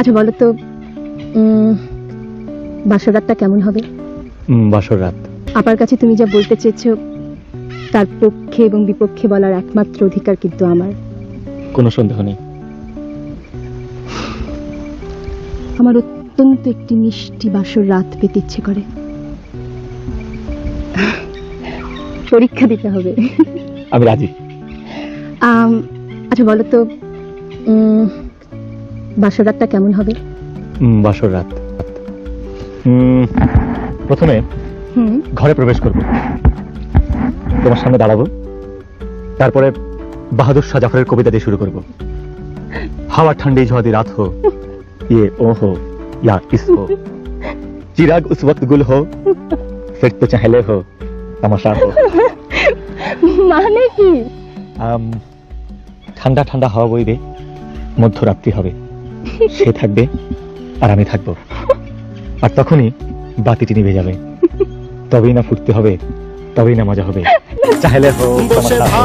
আচ্ছা বলো তো বাসর রাতটা কেমন হবে? বাসর রাত আপার কাছে তুমি যা বলতে চেয়েছো তার পক্ষে এবং বিপক্ষে বলার একমাত্র অধিকার কিন্তু আমার। কোনো সন্দেহ নেই। আমার অত্যন্ত একটি মিষ্টি বাসর রাত পেতে ইচ্ছে করে। পরীক্ষা দিতে হবে। আমি রাজি। আচ্ছা বলো তো বাসর রাতটা কেমন হবে? বাসর রাত প্রথমে ঘরে প্রবেশ করব, তোমার সামনে দাঁড়াবো, তারপরে বাহাদুর শাহ জাফরের কবিতা দিয়ে শুরু করব। हवा ठंडी जो आधी रात हो, ये ओ हो या इस हो, चिराग उस वक्त गुल हो, फिर तो चहले हो, तमाशा हो। মানে কি? ঠান্ডা ঠান্ডা হাওয়া বইবে, মধ্যরাত্রি হবে, সে থাকবে আর আমি থাকবো, আর তখনই বাতিটি নিভে যাবে, তবেই না ফুটতে হবে, তবেই না মজা হবে, চাইলে হো, তমাশা হো।